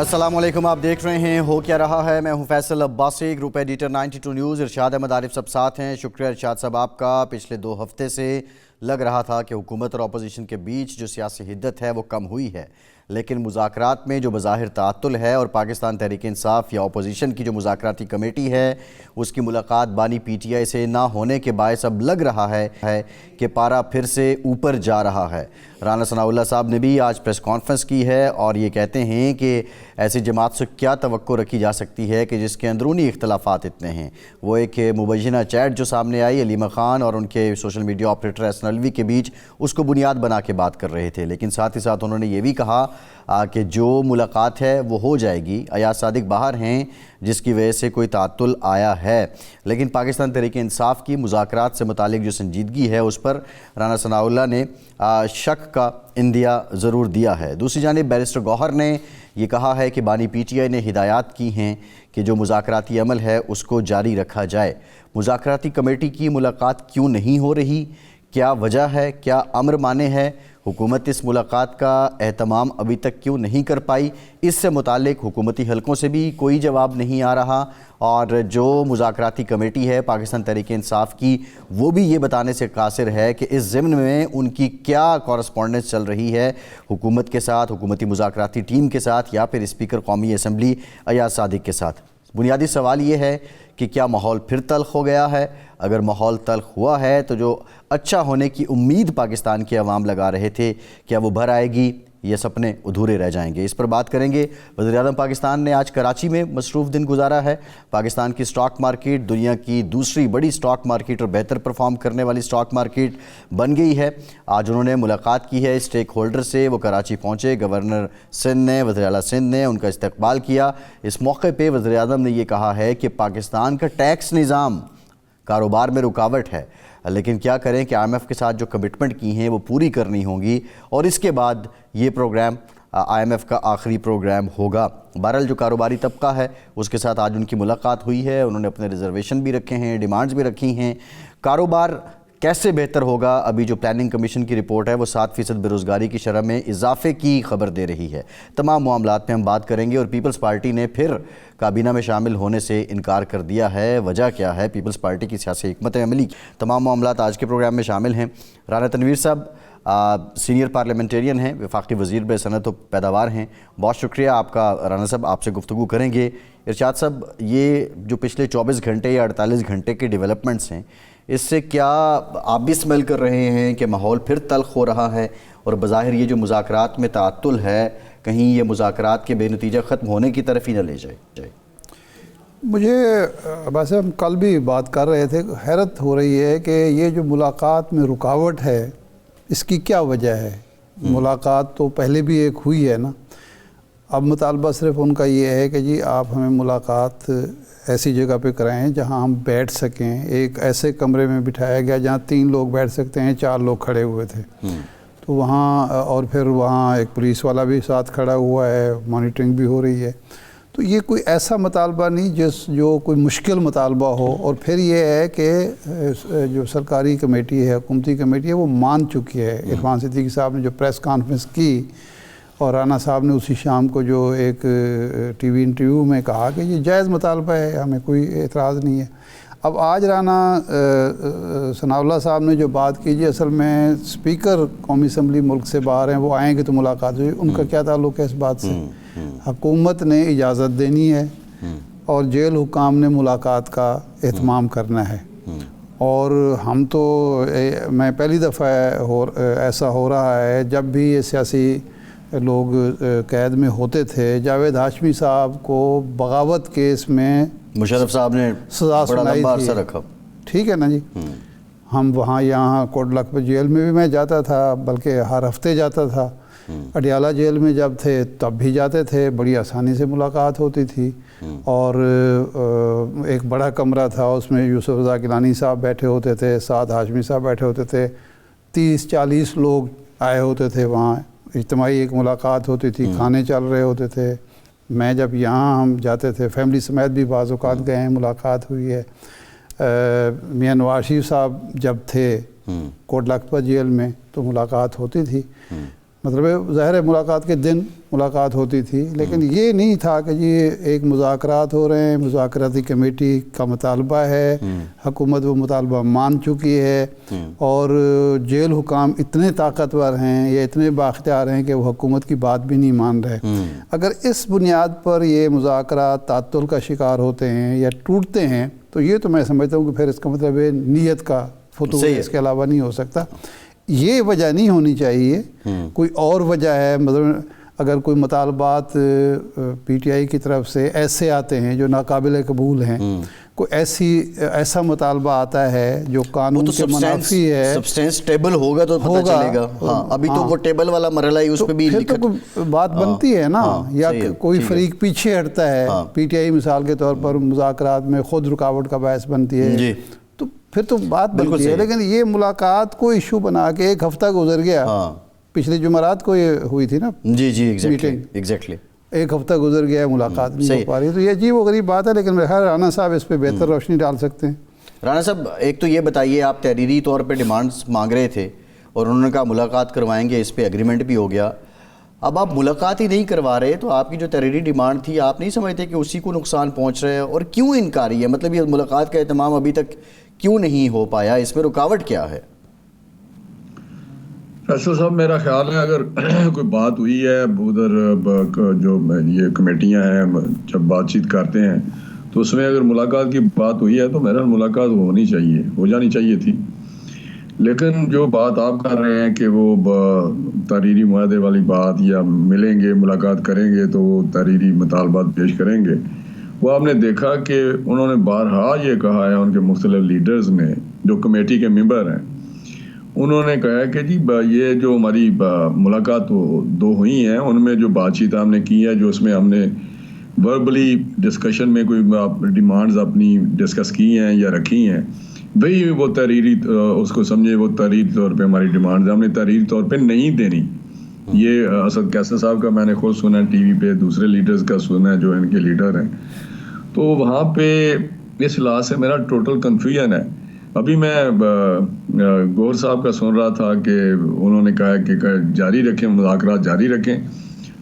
السلام علیکم، آپ دیکھ رہے ہیں ہو کیا رہا ہے۔ میں ہوں Faisal Abbasi, group editor 92 news. Irshad Ahmed Arif صاحب ساتھ ہیں۔ شکریہ ارشاد صاحب آپ کا۔ پچھلے 2 ہفتے سے لگ رہا تھا کہ حکومت اور اپوزیشن کے بیچ جو سیاسی حدت ہے وہ کم ہوئی ہے، لیکن مذاکرات میں جو بظاہر تعطل ہے اور پاکستان تحریک انصاف یا اپوزیشن کی جو مذاکراتی کمیٹی ہے اس کی ملاقات بانی پی ٹی آئی سے نہ ہونے کے باعث اب لگ رہا ہے کہ پارا پھر سے اوپر جا رہا ہے۔ رانا ثناءاللہ صاحب نے بھی آج پریس کانفرنس کی ہے اور یہ کہتے ہیں کہ ایسی جماعت سے کیا توقع رکھی جا سکتی ہے کہ جس کے اندرونی اختلافات اتنے ہیں۔ وہ ایک مبینہ چیٹ جو سامنے آئی علیمہ خان اور ان کے سوشل میڈیا آپریٹر حسن علوی کے بیچ، اس کو بنیاد بنا کے بات کر رہے تھے، لیکن ساتھ ہی ساتھ انہوں نے یہ بھی کہا کہ جو ملاقات ہے وہ ہو جائے گی۔ ایاز صادق باہر ہیں جس کی وجہ سے کوئی تعطل آیا ہے، لیکن پاکستان تحریک انصاف کی مذاکرات سے متعلق جو سنجیدگی ہے اس پر رانا ثناءاللہ نے شک کا اندیا ضرور دیا ہے۔ دوسری جانب بیرسٹر گوہر نے یہ کہا ہے کہ بانی پی ٹی آئی نے ہدایات کی ہیں کہ جو مذاکراتی عمل ہے اس کو جاری رکھا جائے۔ مذاکراتی کمیٹی کی ملاقات کیوں نہیں ہو رہی؟ کیا وجہ ہے؟ کیا امر مانے ہے؟ حکومت اس ملاقات کا اہتمام ابھی تک کیوں نہیں کر پائی؟ اس سے متعلق حکومتی حلقوں سے بھی کوئی جواب نہیں آ رہا، اور جو مذاکراتی کمیٹی ہے پاکستان تحریک انصاف کی وہ بھی یہ بتانے سے قاصر ہے کہ اس ضمن میں ان کی کیا کورسپونڈنس چل رہی ہے حکومت کے ساتھ، حکومتی مذاکراتی ٹیم کے ساتھ، یا پھر اسپیکر قومی اسمبلی ایاز صادق کے ساتھ۔ بنیادی سوال یہ ہے کہ کیا ماحول پھر تلخ ہو گیا ہے؟ اگر ماحول تلخ ہوا ہے تو جو اچھا ہونے کی امید پاکستان کے عوام لگا رہے تھے، کیا وہ بھر آئے گی؟ یہ سپنے ادھورے رہ جائیں گے؟ اس پر بات کریں گے۔ وزیراعظم پاکستان نے آج کراچی میں مصروف دن گزارا ہے۔ پاکستان کی سٹاک مارکیٹ دنیا کی دوسری بڑی سٹاک مارکیٹ اور بہتر پرفارم کرنے والی سٹاک مارکیٹ بن گئی ہے۔ آج انہوں نے ملاقات کی ہے اسٹیک ہولڈر سے۔ وہ کراچی پہنچے، گورنر سندھ نے، وزیر اعلیٰ سندھ نے ان کا استقبال کیا۔ اس موقع پہ وزیراعظم نے یہ کہا ہے کہ پاکستان کا ٹیکس نظام کاروبار میں رکاوٹ ہے، لیکن کیا کریں کہ آئی ایم ایف کے ساتھ جو کمٹمنٹ کی ہیں وہ پوری کرنی ہوں گی، اور اس کے بعد یہ پروگرام آئی ایم ایف کا آخری پروگرام ہوگا۔ بہرحال جو کاروباری طبقہ ہے اس کے ساتھ آج ان کی ملاقات ہوئی ہے، انہوں نے اپنے ریزرویشن بھی رکھے ہیں، ڈیمانڈز بھی رکھی ہیں۔ کاروبار کیسے بہتر ہوگا؟ ابھی جو پلاننگ کمیشن کی رپورٹ ہے وہ 7% بیروزگاری کی شرح میں اضافے کی خبر دے رہی ہے۔ تمام معاملات میں ہم بات کریں گے، اور پیپلز پارٹی نے پھر کابینہ میں شامل ہونے سے انکار کر دیا ہے۔ وجہ کیا ہے؟ پیپلز پارٹی کی سیاسی حکمت عملی۔ تمام معاملات آج کے پروگرام میں شامل ہیں۔ رانا تنویر صاحب سینئر پارلیمنٹیرین ہیں، وفاقی وزیر برائے صنعت و پیداوار ہیں، بہت شکریہ آپ کا۔ رانا صاحب آپ سے گفتگو کریں گے۔ ارشاد صاحب، یہ جو پچھلے 24 گھنٹے یا 48 گھنٹے کے ڈیولپمنٹس ہیں، اس سے کیا آپ بھی سمیل کر رہے ہیں کہ ماحول پھر تلخ ہو رہا ہے، اور بظاہر یہ جو مذاکرات میں تعطل ہے کہیں یہ مذاکرات کے بے نتیجہ ختم ہونے کی طرف ہی نہ لے جائے؟ مجھے ویسے ہم کل بھی بات کر رہے تھے، حیرت ہو رہی ہے کہ یہ جو ملاقات میں رکاوٹ ہے اس کی کیا وجہ ہے؟ ملاقات تو پہلے بھی ایک ہوئی ہے نا۔ اب مطالبہ صرف ان کا یہ ہے کہ جی آپ ہمیں ملاقات ایسی جگہ پہ کرائیں جہاں ہم بیٹھ سکیں۔ ایک ایسے کمرے میں بٹھایا گیا جہاں 3 لوگ بیٹھ سکتے ہیں، 4 لوگ کھڑے ہوئے تھے، تو وہاں اور پھر وہاں ایک پولیس والا بھی ساتھ کھڑا ہوا ہے، مانیٹرنگ بھی ہو رہی ہے۔ تو یہ کوئی ایسا مطالبہ نہیں جو کوئی مشکل مطالبہ ہو، اور پھر یہ ہے کہ جو سرکاری کمیٹی ہے، حکومتی کمیٹی ہے، وہ مان چکی ہے۔ عرفان صدیقی صاحب نے جو پریس کانفرنس کی، اور رانا صاحب نے اسی شام کو جو ایک ٹی وی انٹرویو میں کہا کہ یہ جائز مطالبہ ہے، ہمیں کوئی اعتراض نہیں ہے۔ اب آج رانا ثناءاللہ صاحب نے جو بات کی، جی اصل میں اسپیکر قومی اسمبلی ملک سے باہر ہیں، وہ آئیں گے تو ملاقات ہوئی، ان کا کیا تعلق ہے اس بات سے؟ حکومت نے اجازت دینی ہے اور جیل حکام نے ملاقات کا اہتمام کرنا ہے، اور ہم تو میں پہلی دفعہ ایسا ہو رہا ہے جب بھی یہ سیاسی لوگ قید میں ہوتے تھے۔ جاوید ہاشمی صاحب کو بغاوت کیس میں مشرف صاحب نے سزا بڑا سنائی لمبا تھی، عرصہ رکھا، ٹھیک ہے نا جی۔ ہم وہاں یہاں کوٹ لکھپت جیل میں بھی میں جاتا تھا، بلکہ ہر ہفتے جاتا تھا۔ اڈیالہ جیل میں جب تھے تب بھی جاتے تھے، بڑی آسانی سے ملاقات ہوتی تھی، اور ایک بڑا کمرہ تھا، اس میں یوسف رضا گیلانی صاحب بیٹھے ہوتے تھے، سعد ہاشمی صاحب بیٹھے ہوتے تھے، 30-40 لوگ آئے ہوتے تھے، وہاں اجتماعی ایک ملاقات ہوتی تھی، کھانے چل رہے ہوتے تھے۔ میں جب یہاں ہم جاتے تھے فیملی سمیت بھی بعض اوقات گئے ہیں، ملاقات ہوئی ہے۔ میاں نواز شریف صاحب جب تھے کوٹ لکھپت جیل میں تو ملاقات ہوتی تھی۔ مطلب ظاہر ہے ملاقات کے دن ملاقات ہوتی تھی، لیکن یہ نہیں تھا کہ جی ایک مذاکرات ہو رہے ہیں، مذاکراتی کمیٹی کا مطالبہ ہے، حکومت وہ مطالبہ مان چکی ہے، اور جیل حکام اتنے طاقتور ہیں یا اتنے بااختیار ہیں کہ وہ حکومت کی بات بھی نہیں مان رہے۔ اگر اس بنیاد پر یہ مذاکرات تعطل کا شکار ہوتے ہیں یا ٹوٹتے ہیں تو یہ تو میں سمجھتا ہوں کہ پھر اس کا مطلب ہے نیت کا فتور اس کے علاوہ نہیں ہو سکتا۔ یہ وجہ نہیں ہونی چاہیے، کوئی اور وجہ ہے۔ مطلب اگر کوئی مطالبات پی ٹی آئی کی طرف سے ایسے آتے ہیں جو ناقابل قبول ہیں، کوئی ایسا مطالبہ آتا ہے جو قانون کے منافی ہے، سبسٹینس ٹیبل ہوگا تو پتہ چلے گا۔ ہاں ابھی تو وہ ٹیبل والا مرحلہ ہی اس پہ بھی پھر تو بات بنتی ہے نا، یا کوئی فریق پیچھے ہٹتا ہے، پی ٹی آئی مثال کے طور پر مذاکرات میں خود رکاوٹ کا باعث بنتی ہے، تو پھر تو بات بنتی ہے۔ لیکن یہ ملاقات کو ایشو بنا کے ایک ہفتہ گزر گیا، پچھلی جمعرات کو یہ ہوئی تھی نا میٹنگ، ایک ہفتہ گزر گیا ہے، ملاقات نہیں ہو پا رہی، تو یہ عجیب و غریب بات ہے۔ لیکن میرے خیال رانا صاحب اس پہ بہتر روشنی ڈال سکتے ہیں۔ رانا صاحب ایک تو یہ بتائیے، آپ تحریری طور پہ ڈیمانڈز مانگ رہے تھے اور انہوں نے کہا ملاقات کروائیں گے، اس پہ ایگریمنٹ بھی ہو گیا، اب آپ ملاقات ہی نہیں کروا رہے تو آپ کی جو تحریری ڈیمانڈ تھی آپ نہیں سمجھتے کہ اسی کو نقصان پہنچ رہا ہے؟ اور کیوں انکاری ہے؟ مطلب یہ ملاقات کا اہتمام ابھی تک کیوں نہیں ہو پایا؟ اس میں رکاوٹ کیا ہے؟ فیصل صاحب میرا خیال ہے اگر کوئی بات ہوئی ہے ادھر جو یہ کمیٹیاں ہیں جب بات چیت کرتے ہیں تو اس میں اگر ملاقات کی بات ہوئی ہے تو میرا ملاقات ہونی چاہیے، ہو جانی چاہیے تھی۔ لیکن جو بات آپ کر رہے ہیں کہ وہ تحریری معاہدے والی بات یا ملیں گے ملاقات کریں گے تو وہ تحریری مطالبات پیش کریں گے، وہ آپ نے دیکھا کہ انہوں نے بارہا یہ کہا ہے، ان کے مختلف لیڈرز نے جو کمیٹی کے ممبر ہیں انہوں نے کہا کہ جی یہ جو ہماری ملاقات دو ہوئی ہیں ان میں جو بات چیت ہم نے کی ہے، جو اس میں ہم نے وربلی ڈسکشن میں کوئی ڈیمانڈز اپنی ڈسکس کی ہیں یا رکھی ہیں، وہی وہ تحریری اس کو سمجھے وہ تحریری طور پہ ہماری ڈیمانڈز ہم نے تحریری طور پہ نہیں دینی۔ یہ اسد کیسر صاحب کا میں نے خود سنا ٹی وی پہ، دوسرے لیڈرز کا سنا ہے جو ان کے لیڈر ہیں، تو وہاں پہ اس لحاظ سے میرا ٹوٹل کنفیوژن ہے۔ ابھی میں گور صاحب کا سن رہا تھا کہ انہوں نے کہا کہ جاری رکھیں، مذاکرات جاری رکھیں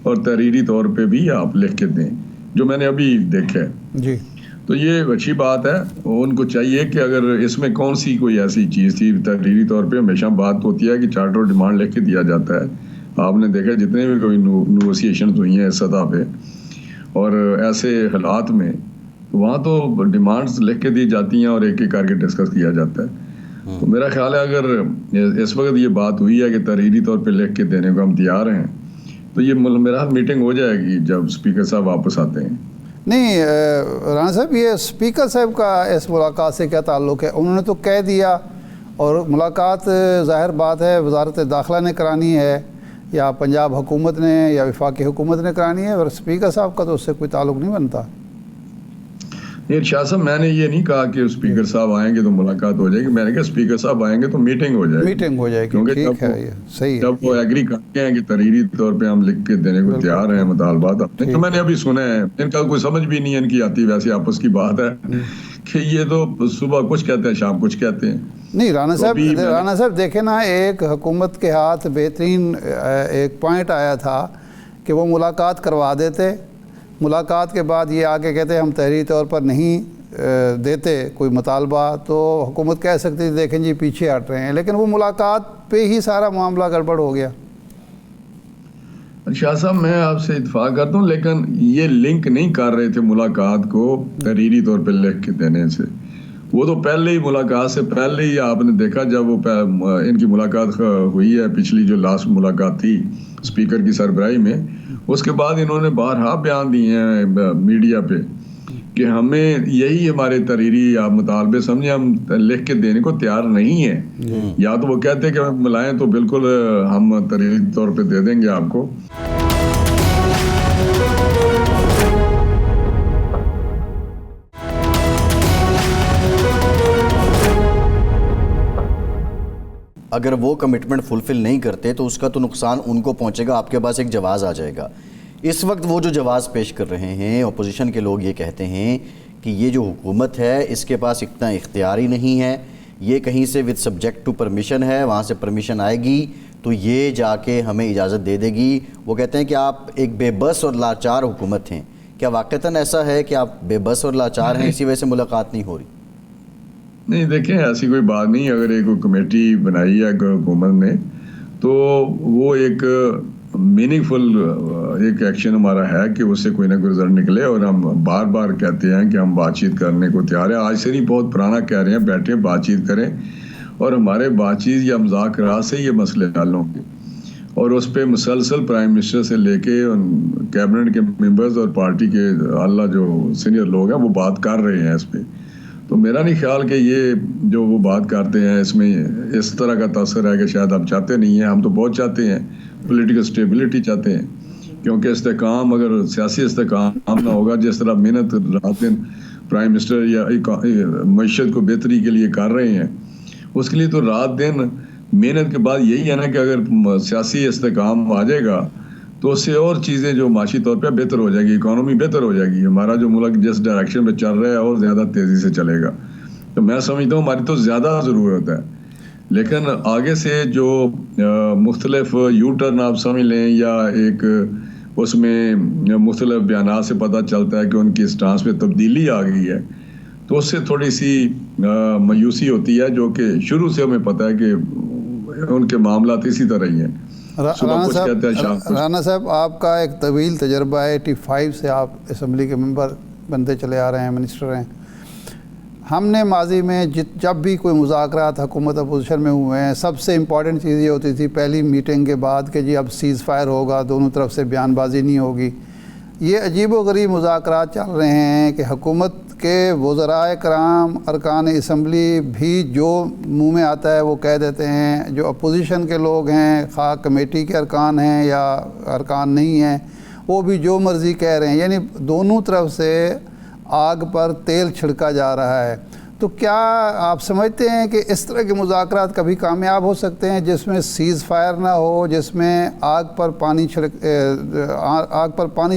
اور تحریری طور پہ بھی آپ لکھ کے دیں، جو میں نے ابھی دیکھا ہے جی، تو یہ اچھی بات ہے۔ ان کو چاہیے کہ اگر اس میں کون سی کوئی ایسی چیز تھی، تحریری طور پہ ہمیشہ بات ہوتی ہے کہ چارٹر ڈیمانڈ لکھ کے دیا جاتا ہے، آپ نے دیکھا جتنے بھی کوئی نیگوسیشنز ہوئی ہیں اس سطح پہ اور ایسے حالات میں وہاں تو ڈیمانڈز لکھ کے دی جاتی ہیں اور ایک ایک کر کے ڈسکس کیا جاتا ہے۔ تو میرا خیال ہے اگر اس وقت یہ بات ہوئی ہے کہ تحریری طور پہ لکھ کے دینے کو ہم تیار ہیں تو یہ میرا میٹنگ ہو جائے گی جب اسپیکر صاحب واپس آتے ہیں۔ نہیں رانا صاحب، یہ اسپیکر صاحب کا اس ملاقات سے کیا تعلق ہے؟ انہوں نے تو کہہ دیا، اور ملاقات ظاہر بات ہے وزارت داخلہ نے کرانی ہے یا پنجاب حکومت نے یا وفاقی حکومت نے کرانی ہے، اور اسپیکر صاحب کا تو اس سے کوئی تعلق نہیں بنتا۔ شاہ صاحب میں نے یہ نہیں کہا کہ اسپیکر صاحب آئیں گے تو ملاقات ہو جائے گی، میں نے کہا اسپیکر صاحب آئیں گے تو میٹنگ ہو جائے گی، کیونکہ جب وہ ایگری کرتے ہیں کہ تحریری طور پہ ہم لکھ کے دینے کو تیار ہیں مطالبات اپنے، تو میں نے ابھی سنا ہے ان کا کوئی سمجھ بھی نہیں ہے ان کی آتی، ویسے آپس کی بات ہے کہ یہ تو صبح کچھ کہتے ہیں شام کچھ کہتے ہیں۔ نہیں رانا صاحب دیکھیں نا، ایک حکومت کے ہاتھ بہترین ایک پوائنٹ آیا تھا کہ وہ ملاقات کروا دیتے، ملاقات کے بعد یہ آگے کہتے ہم تحریری طور پر نہیں دیتے کوئی مطالبہ، تو حکومت کہہ سکتی تھی دیکھیں جی پیچھے ہٹ رہے ہیں، لیکن وہ ملاقات پہ ہی سارا معاملہ گڑبڑ ہو گیا۔ شاہ صاحب میں آپ سے اتفاق کرتا ہوں، لیکن یہ لنک نہیں کر رہے تھے ملاقات کو تحریری طور پہ لکھ کے دینے سے، وہ تو پہلے ہی ملاقات سے پہلے ہی آپ نے دیکھا جب وہ ان کی ملاقات ہوئی ہے، پچھلی جو لاسٹ ملاقات تھی اسپیکر کی سربراہی میں، اس کے بعد انہوں نے بارہا بیان دیے ہیں میڈیا پہ کہ ہمیں یہی ہمارے تحریری آپ مطالبے سمجھیں ہم لکھ کے دینے کو تیار نہیں ہیں، یا تو وہ کہتے ہیں کہ ملائیں تو بالکل ہم تحریری طور پہ دے دیں گے آپ کو۔ اگر وہ کمٹمنٹ فلفل نہیں کرتے تو اس کا تو نقصان ان کو پہنچے گا، آپ کے پاس ایک جواز آ جائے گا۔ اس وقت وہ جو جواز پیش کر رہے ہیں، اپوزیشن کے لوگ یہ کہتے ہیں کہ یہ جو حکومت ہے اس کے پاس اتنا اختیار ہی نہیں ہے، یہ کہیں سے وتھ سبجیکٹ ٹو پرمیشن ہے، وہاں سے پرمیشن آئے گی تو تو یہ جا کے ہمیں اجازت دے دے گی. وہ کہتے ہیں کہ آپ ایک بے بس اور لاچار حکومت ہیں. کیا واقعتاً ایسا ہے کہ آپ بے بس اور لاچار ہیں اسی وجہ سے ملاقات نہیں ہو رہی؟ نہیں دیکھیں ایسی کوئی بات نہیں. اگر ایک کمیٹی بنائی ہے حکومت نے تو وہ ایک میننگ فل ایک ایکشن ہمارا ہے کہ اس سے کوئی نہ کوئی رزلٹ نکلے. اور ہم بار بار کہتے ہیں کہ ہم بات چیت کرنے کو تیار ہیں. آج سے نہیں بہت پرانا کہہ رہے ہیں بیٹھیں بات چیت کریں اور ہمارے بات چیت یا مذاکرات سے یہ مسئلے حل ہوں گے. اور اس پہ مسلسل پرائم منسٹر سے لے کے کیبنٹ کے ممبرز اور پارٹی کے اعلیٰ جو سینئر لوگ ہیں وہ بات کر رہے ہیں اس پہ. تو میرا نہیں خیال کہ یہ جو وہ بات کرتے ہیں اس میں اس طرح کا تاثر ہے کہ شاید آپ چاہتے نہیں ہیں. ہم تو بہت چاہتے ہیں, پولیٹیکل سٹیبلٹی چاہتے ہیں, کیونکہ استحکام اگر سیاسی استحکام نہ ہوگا جس طرح محنت رات دن پرائم منسٹر یا معیشت کو بہتری کے لیے کر رہے ہیں اس کے لیے تو رات دن محنت کے بعد یہی ہے نا کہ اگر سیاسی استحکام آ جائے گا تو اس سے اور چیزیں جو معاشی طور پہ بہتر ہو جائے گی, اکانومی بہتر ہو جائے گی. ہمارا جو ملک جس ڈائریکشن پہ چل رہا ہے اور زیادہ تیزی سے چلے گا. تو میں سمجھتا ہوں ہماری تو زیادہ ضرورت ہے. لیکن آگے سے جو مختلف یو ٹرن آپ سمجھ لیں یا ایک اس میں مختلف بیانات سے پتہ چلتا ہے کہ ان کی اسٹانس میں تبدیلی آ گئی ہے تو اس سے تھوڑی سی مایوسی ہوتی ہے, جو کہ شروع سے ہمیں پتہ ہے کہ ان کے معاملات اسی طرح ہی ہیں. رانا صاحب آپ کا ایک طویل تجربہ ہے. 85 سے آپ اسمبلی کے ممبر بنتے چلے آ رہے ہیں, منسٹر ہیں. ہم نے ماضی میں جب بھی کوئی مذاکرات حکومت اپوزیشن میں ہوئے ہیں سب سے امپورٹنٹ چیز یہ ہوتی تھی پہلی میٹنگ کے بعد کہ جی اب سیز فائر ہوگا, دونوں طرف سے بیان بازی نہیں ہوگی. یہ عجیب و غریب مذاکرات چل رہے ہیں کہ حکومت کے وزرائے کرام ارکان اسمبلی بھی جو منہ میں آتا ہے وہ کہہ دیتے ہیں, جو اپوزیشن کے لوگ ہیں خواہ کمیٹی کے ارکان ہیں یا ارکان نہیں ہیں وہ بھی جو مرضی کہہ رہے ہیں. یعنی دونوں طرف سے آگ پر تیل چھڑکا جا رہا ہے. تو کیا آپ سمجھتے ہیں کہ اس طرح کے مذاکرات کبھی کامیاب ہو سکتے ہیں جس میں سیز فائر نہ ہو, جس میں آگ پر پانی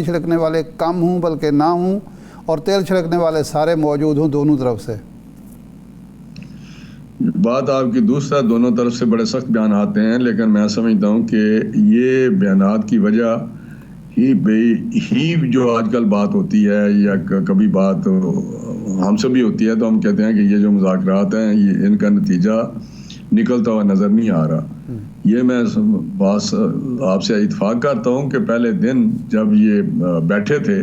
چھڑکنے والے کم ہوں بلکہ نہ ہوں اور تیل چھڑکنے والے سارے موجود ہوں دونوں طرف سے؟ بات آپ کی دوسرا دونوں طرف سے بڑے سخت بیانات ہیں, لیکن میں سمجھتا ہوں کہ یہ بیانات کی وجہ ہی جو آج کل بات ہوتی ہے یا کبھی بات ہم سے بھی ہوتی ہے تو ہم کہتے ہیں کہ یہ جو مذاکرات ہیں یہ ان کا نتیجہ نکلتا ہوا نظر نہیں آ رہا. یہ میں بات آپ سے اتفاق کرتا ہوں کہ پہلے دن جب یہ بیٹھے تھے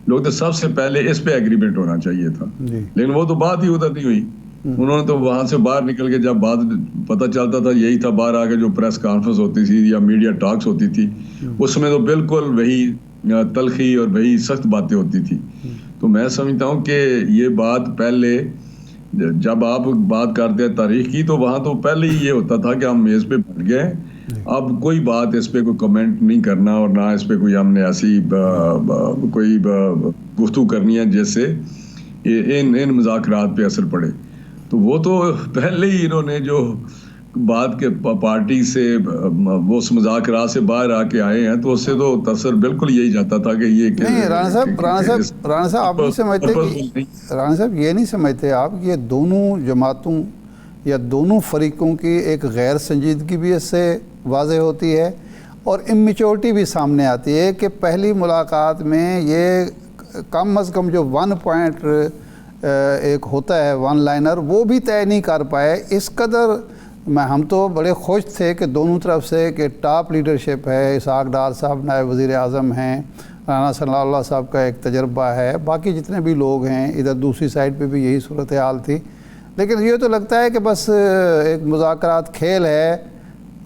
لوگ تو سب سے پہلے اس پہ ایگریمنٹ ہونا چاہیے تھا, لیکن وہ تو بات ہی ادھر نہیں ہوئی. انہوں نے تو وہاں سے باہر نکل کے جب بات پتہ چلتا تھا یہی تھا باہر آ کے جو پریس کانفرنس ہوتی تھی یا میڈیا ٹاکس ہوتی تھی اس میں تو بالکل وہی تلخی اور وہی سخت باتیں ہوتی تھی. تو میں سمجھتا ہوں کہ یہ بات پہلے جب آپ بات کرتے ہیں تاریخ کی تو وہاں تو پہلے ہی یہ ہوتا تھا کہ ہم میز پہ بیٹھ گئے, اب کوئی بات اس پہ کوئی کمنٹ نہیں کرنا اور نہ اس پہ کوئی ہم نے ایسی کوئی گفتگو کرنی ہے جس سے ان مذاکرات پہ اثر پڑے. تو وہ تو پہلے ہی انہوں نے جو بات کے پارٹی سے وہ اس مذاکرات سے باہر آ کے آئے ہیں تو اس سے تو تاثر بالکل یہی جاتا تھا کہ یہ نہیں. رانا صاحب آپ نہیں سمجھتے کہ رانا صاحب یہ نہیں سمجھتے آپ کہ یہ دونوں جماعتوں یا دونوں فریقوں کی ایک غیر سنجیدگی بھی اس سے واضح ہوتی ہے اور امیچورٹی بھی سامنے آتی ہے کہ پہلی ملاقات میں یہ کم از کم جو 1 پوائنٹ ایک ہوتا ہے 1 لائنر وہ بھی طے نہیں کر پائے. اس قدر ہم تو بڑے خوش تھے کہ دونوں طرف سے کہ ٹاپ لیڈرشپ ہے, اسحاق ڈار صاحب نائب وزیر اعظم ہیں, رانا ثناء اللہ صاحب کا ایک تجربہ ہے, باقی جتنے بھی لوگ ہیں ادھر دوسری سائڈ پہ بھی یہی صورتحال تھی. لیکن یہ تو لگتا ہے کہ بس ایک مذاکرات کھیل ہے,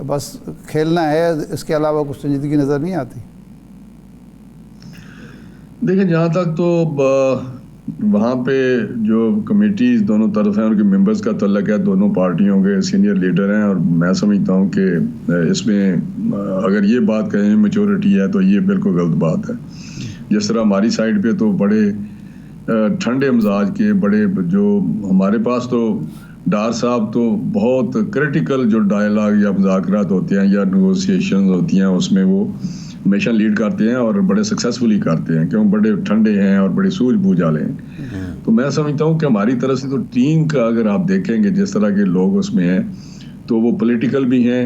بس کھیلنا ہے, اس کے علاوہ کچھ سنجیدگی نظر نہیں آتی. دیکھیں جہاں تک تو وہاں پہ جو کمیٹیز دونوں طرف ہیں ان کے ممبرز کا تعلق ہے, دونوں پارٹیوں کے سینئر لیڈر ہیں, اور میں سمجھتا ہوں کہ اس میں اگر یہ بات کہیں میچورٹی ہے تو یہ بالکل غلط بات ہے. جس طرح ہماری سائڈ پہ تو بڑے ٹھنڈے مزاج کے بڑے جو ہمارے پاس تو ڈار صاحب تو بہت کریٹیکل جو ڈائلاگ یا مذاکرات ہوتے ہیں یا نیگوسیشنز ہوتی ہیں اس میں وہ ہمیشہ لیڈ کرتے ہیں اور بڑے سکسیسفلی کرتے ہیں کیوں بڑے ٹھنڈے ہیں اور بڑے سوجھ بوجھ والے ہیں. تو میں سمجھتا ہوں کہ ہماری طرف سے تو ٹیم کا اگر آپ دیکھیں گے جس طرح کے لوگ اس میں ہیں تو وہ پولیٹیکل بھی ہیں,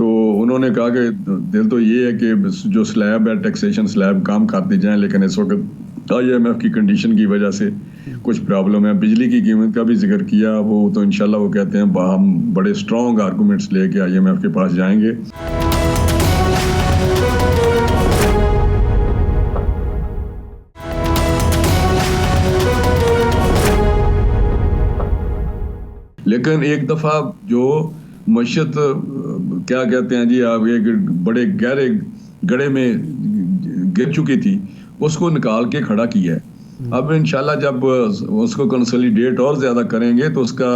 تو انہوں نے کہا کہ دل تو یہ ہے کہ جو سلیب ہے ٹیکسیشن سلیب کام کرتے جائیں، لیکن اس وقت IMF کی کنڈیشن کی وجہ سے کچھ پرابلم ہے. بجلی کی قیمت کا بھی ذکر کیا، وہ تو انشاءاللہ وہ کہتے ہیں ہم بڑے اسٹرانگ آرگومنٹس لے کے IMF کے پاس جائیں گے. لیکن ایک دفعہ جو معیشت کیا کہتے ہیں جی آپ ایک بڑے گہرے گڑھے میں گر چکی تھی، اس کو نکال کے کھڑا کیا ہے. اب انشاءاللہ جب اس کو کنسولیڈیٹ اور زیادہ کریں گے تو اس کا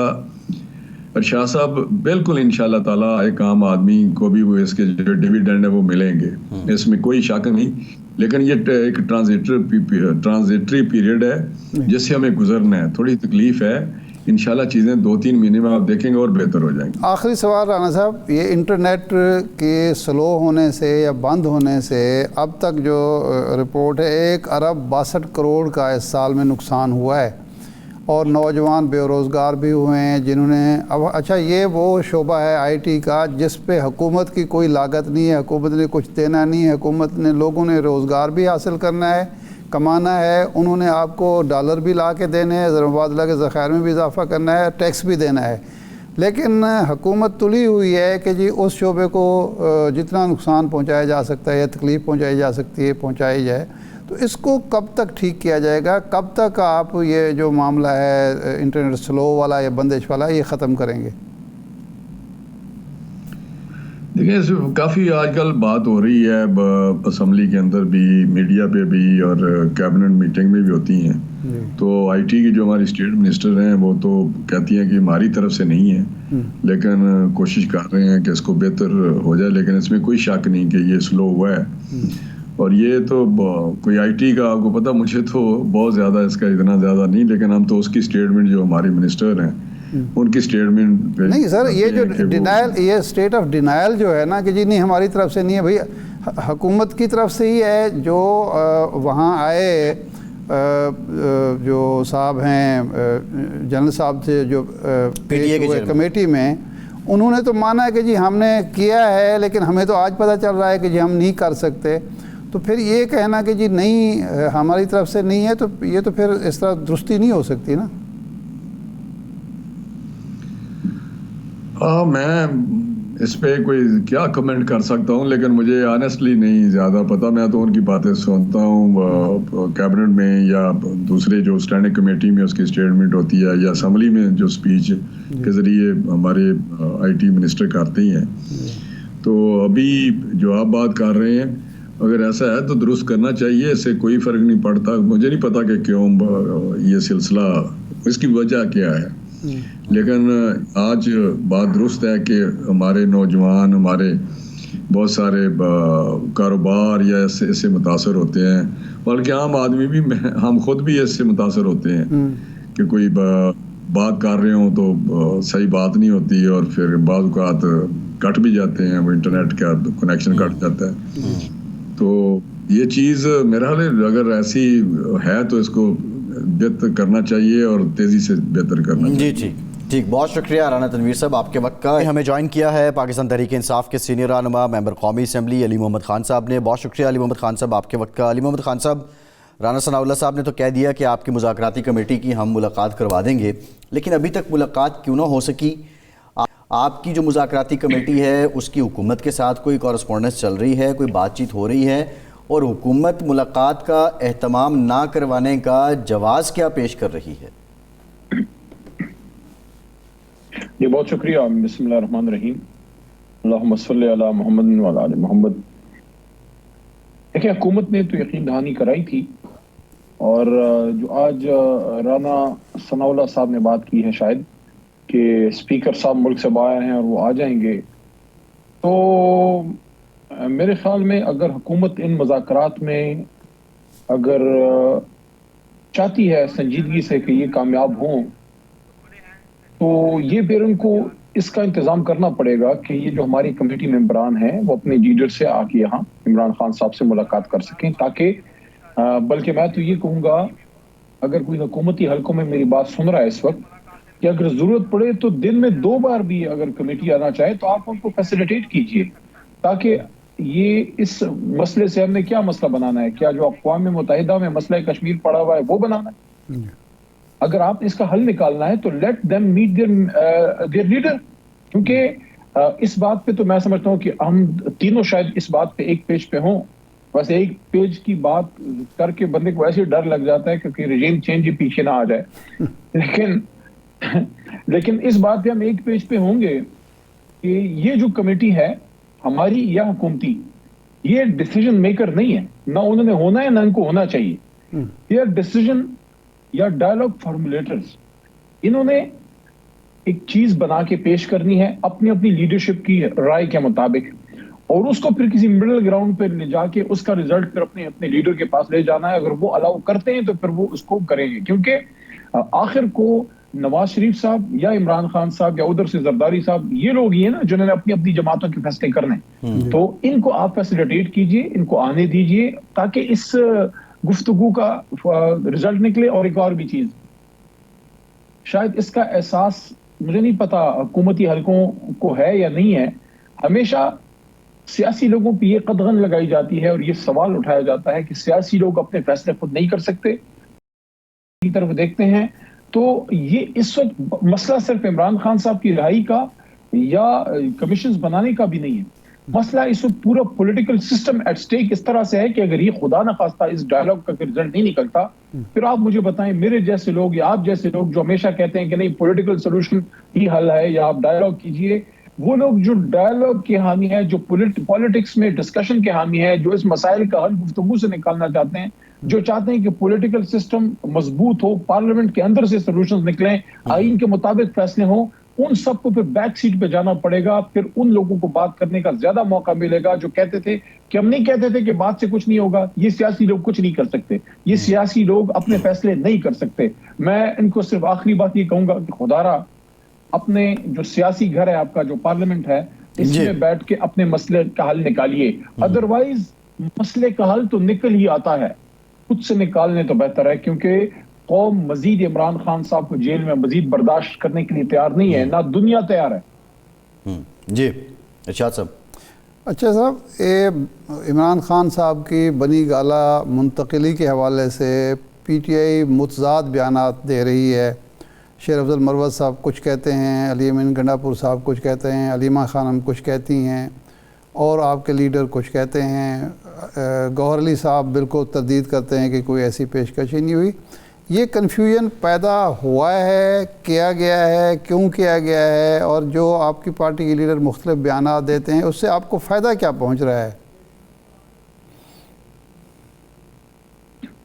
ارشاد صاحب بالکل انشاءاللہ تعالیٰ ایک عام آدمی کو بھی وہ اس کے جو ڈیویڈنڈ ہے وہ ملیں گے، اس میں کوئی شک نہیں. لیکن یہ ایک ٹرانزیٹری پیریڈ ہے جس سے ہمیں گزرنا ہے. تھوڑی تکلیف ہے، انشاءاللہ چیزیں 2-3 مہینے میں آپ دیکھیں گے اور بہتر ہو جائیں گے. آخری سوال رانا صاحب، یہ انٹرنیٹ کے سلو ہونے سے یا بند ہونے سے اب تک جو رپورٹ ہے 1 ارب 62 کروڑ کا اس سال میں نقصان ہوا ہے، اور نوجوان بے روزگار بھی ہوئے ہیں جنہوں نے اچھا یہ وہ شعبہ ہے IT کا جس پہ حکومت کی کوئی لاگت نہیں ہے، حکومت نے کچھ دینا نہیں ہے، حکومت نے لوگوں نے روزگار بھی حاصل کرنا ہے، کمانا ہے، انہوں نے آپ کو ڈالر بھی لا کے دینے ہیں، زر مبادلہ کے ذخائر میں بھی اضافہ کرنا ہے، ٹیکس بھی دینا ہے. لیکن حکومت تلی ہوئی ہے کہ جی اس شعبے کو جتنا نقصان پہنچایا جا سکتا ہے یا تکلیف پہنچائی جا سکتی ہے پہنچائی جائے. تو اس کو کب تک ٹھیک کیا جائے گا؟ کب تک آپ یہ جو معاملہ ہے انٹرنیٹ سلو والا یا بندش والا یہ ختم کریں گے؟ دیکھیں کافی آج کل بات ہو رہی ہے اسمبلی کے اندر بھی، میڈیا پہ بھی، اور کیبنٹ میٹنگ میں بھی ہوتی ہیں. تو IT کی جو ہماری اسٹیٹ منسٹر ہیں وہ تو کہتی ہیں کہ ہماری طرف سے نہیں ہے، لیکن کوشش کر رہے ہیں کہ اس کو بہتر ہو جائے. لیکن اس میں کوئی شک نہیں کہ یہ سلو ہوا ہے. اور یہ تو کوئی IT کا آپ کو پتہ، مجھے تو بہت زیادہ اس کا اتنا زیادہ نہیں، لیکن ہم تو اس کی اسٹیٹمنٹ جو ہماری منسٹر ہیں ان کی اسٹیٹمنٹ نہیں سر، یہ جو ڈینائل، یہ اسٹیٹ آف ڈینائل جو ہے نا کہ جی نہیں ہماری طرف سے نہیں ہے، بھئی حکومت کی طرف سے ہی ہے. جو وہاں آئے جو صاحب ہیں جنرل صاحب سے جو کمیٹی میں، انہوں نے تو مانا ہے کہ جی ہم نے کیا ہے، لیکن ہمیں تو آج پتہ چل رہا ہے کہ جی ہم نہیں کر سکتے. تو پھر یہ کہنا کہ جی نہیں ہماری طرف سے نہیں ہے، تو یہ تو پھر اس طرح درستی نہیں ہو سکتی نا. میں اس پہ کوئی کیا کمنٹ کر سکتا ہوں، لیکن مجھے آنیسٹلی نہیں زیادہ پتہ. میں تو ان کی باتیں سنتا ہوں کیبنٹ میں یا دوسرے جو اسٹینڈنگ کمیٹی میں اس کی اسٹیٹمنٹ ہوتی ہے، یا اسمبلی میں جو اسپیچ کے ذریعے ہمارے IT منسٹر کرتے ہی ہیں. تو ابھی جو آپ بات کر رہے ہیں اگر ایسا ہے تو درست کرنا چاہیے، اس سے کوئی فرق نہیں پڑتا. مجھے نہیں پتا کہ کیوں یہ سلسلہ، اس کی وجہ کیا ہے. لیکن آج بات درست ہے کہ ہمارے نوجوان، ہمارے بہت سارے کاروبار یا اس سے متاثر ہوتے ہیں، بلکہ عام آدمی بھی، ہم خود بھی اس سے متاثر ہوتے ہیں کہ کوئی بات کر رہے ہوں تو صحیح بات نہیں ہوتی، اور پھر بعض اوقات کٹ بھی جاتے ہیں، وہ انٹرنیٹ کا کنیکشن کٹ جاتا ہے. تو یہ چیز میرا خیال اگر ایسی ہے تو اس کو بہتر کرنا چاہیے اور تیزی سے بہتر کرنا چاہیے. جی ٹھیک، بہت شکریہ رانا تنویر صاحب آپ کے وقت کا. ہمیں جوائن کیا ہے پاکستان تحریک انصاف کے سینئر رہنما ممبر قومی اسمبلی علی محمد خان صاحب نے. بہت شکریہ علی محمد خان صاحب آپ کے وقت کا. علی محمد خان صاحب، رانا ثناء اللہ صاحب نے تو کہہ دیا کہ آپ کی مذاکراتی کمیٹی کی ہم ملاقات کروا دیں گے، لیکن ابھی تک ملاقات کیوں نہ ہو سکی؟ آپ کی جو مذاکراتی کمیٹی ہے اس کی حکومت کے ساتھ کوئی کورسپونڈنس چل رہی ہے، کوئی بات چیت ہو رہی ہے، اور حکومت ملاقات کا اہتمام نہ کروانے کا جواز کیا پیش کر رہی ہے؟ جی بہت شکریہ. بسم اللہ الرحمن الرحیم. اللہم صلی علی محمد و علی آل محمد. دیکھیں حکومت نے تو یقین دہانی کرائی تھی، اور جو آج رانا ثناء اللہ صاحب نے بات کی ہے شاید کہ اسپیکر صاحب ملک سے باہر ہیں اور وہ آ جائیں گے، تو میرے خیال میں اگر حکومت ان مذاکرات میں اگر چاہتی ہے سنجیدگی سے کہ یہ کامیاب ہوں، تو یہ پھر ان کو اس کا انتظام کرنا پڑے گا کہ یہ جو ہماری کمیٹی ممبران ہیں وہ اپنے لیڈر سے آ کے یہاں عمران خان صاحب سے ملاقات کر سکیں، تاکہ بلکہ میں تو یہ کہوں گا اگر کوئی حکومتی حلقوں میں میری بات سن رہا ہے اس وقت، کہ اگر ضرورت پڑے تو دن میں 2 بار بھی اگر کمیٹی آنا چاہے تو آپ ان کو فیسیلیٹیٹ کیجئے، تاکہ یہ اس مسئلے سے ہم نے کیا مسئلہ بنانا ہے؟ کیا جو اقوام متحدہ میں مسئلہ کشمیر پڑا ہوا ہے وہ بنانا ہے؟ اگر آپ اس کا حل نکالنا ہے تو let them meet their leader. کیونکہ اس بات پہ تو میں سمجھتا ہوں کہ ہم تینوں شاید اس بات پہ ایک پیج پہ ہوں. ویسے ایک پیج کی بات کر کے بندے کو ایسے ڈر لگ جاتا ہے کیونکہ رجیم چینج ہی پیچھے نہ آ جائے. لیکن اس بات پہ ہم ایک پیج پہ ہوں گے کہ یہ جو کمیٹی ہے ہماری یا حکومتی، یہ ڈیسیجن میکر نہیں ہے، نہ انہوں نے ہونا ہے نہ ان کو ہونا چاہیے. یہ ڈیسیجن یا ڈائیلاگ فارمولیٹرز، انہوں نے ایک چیز بنا کے پیش کرنی ہے اپنی اپنی لیڈرشپ کی رائے کے مطابق، اور اس کو پھر کسی مڈل گراؤنڈ پہ لے جا کے اس کا ریزلٹ پھر اپنے اپنے لیڈر کے پاس لے جانا ہے. اگر وہ الاؤ کرتے ہیں تو پھر وہ اس کو کریں گے، کیونکہ آخر کو نواز شریف صاحب یا عمران خان صاحب یا ادھر سے زرداری صاحب، یہ لوگ ہی ہیں نا جنہوں نے اپنی اپنی جماعتوں کے فیصلے کرنے. تو ان کو آپ فیسیلیٹیٹ کیجئے، ان کو آنے دیجئے تاکہ اس گفتگو کا رزلٹ نکلے. اور ایک اور بھی چیز، شاید اس کا احساس مجھے نہیں پتا حکومتی حلقوں کو ہے یا نہیں ہے، ہمیشہ سیاسی لوگوں پہ یہ قدغن لگائی جاتی ہے اور یہ سوال اٹھایا جاتا ہے کہ سیاسی لوگ اپنے فیصلے خود نہیں کر سکتے. کی طرف دیکھتے ہیں تو یہ اس وقت مسئلہ صرف عمران خان صاحب کی رہائی کا یا کمیشنز بنانے کا بھی نہیں ہے، مسئلہ اس وقت پورا پولیٹیکل سسٹم ایٹ سٹیک اس طرح سے ہے کہ اگر یہ خدا نہ خواستہ اس ڈائیلاگ کا رزلٹ نہیں نکلتا، پھر آپ مجھے بتائیں میرے جیسے لوگ یا آپ جیسے لوگ جو ہمیشہ کہتے ہیں کہ نہیں پولیٹیکل سولوشن ہی حل ہے یا آپ ڈائیلاگ کیجئے، وہ لوگ جو ڈائیلاگ کے حامی ہیں، جو پولیٹکس میں ڈسکشن کے حامی ہیں، جو اس مسائل کا حل گفتگو سے نکالنا چاہتے ہیں، جو چاہتے ہیں کہ پولیٹیکل سسٹم مضبوط ہو، پارلیمنٹ کے اندر سے سولوشنز نکلیں، آئین کے مطابق فیصلے ہوں، ان سب کو پھر بیک سیٹ پہ جانا پڑے گا. پھر ان لوگوں کو بات کرنے کا زیادہ موقع ملے گا جو کہتے تھے کہ ہم نہیں کہتے تھے کہ بات سے کچھ نہیں ہوگا. یہ سیاسی لوگ کچھ نہیں کر سکتے، یہ سیاسی لوگ اپنے فیصلے نہیں کر سکتے. میں ان کو صرف آخری بات یہ کہوں گا کہ خدارا اپنے جو سیاسی گھر ہے آپ کا جو پارلیمنٹ ہے، اس میں بیٹھ کے اپنے مسئلے کا حل نکالیے. ادروائز مسئلے کا حل تو نکل ہی آتا ہے، خود سے نکالنے تو بہتر ہے، کیونکہ قوم مزید عمران خان صاحب کو جیل میں مزید برداشت کرنے کے لیے تیار نہیں ہے، نہ دنیا تیار ہے. جی ارشاد صاحب. اچھا صاحب، عمران خان صاحب کی بنی گالہ منتقلی کے حوالے سے پی ٹی آئی متضاد بیانات دے رہی ہے. شیر افضل مروت صاحب کچھ کہتے ہیں، علی امین گنڈا پور صاحب کچھ کہتے ہیں، علیمہ خانم کچھ کہتی ہیں، اور آپ کے لیڈر کچھ کہتے ہیں. گوہر علی صاحب بالکل تردید کرتے ہیں کہ کوئی ایسی پیشکش ہی نہیں ہوئی. یہ کنفیوژن پیدا ہوا ہے، کیا گیا ہے، کیوں کیا گیا ہے، اور جو آپ کی پارٹی کے لیڈر مختلف بیانات دیتے ہیں اس سے آپ کو فائدہ کیا پہنچ رہا ہے؟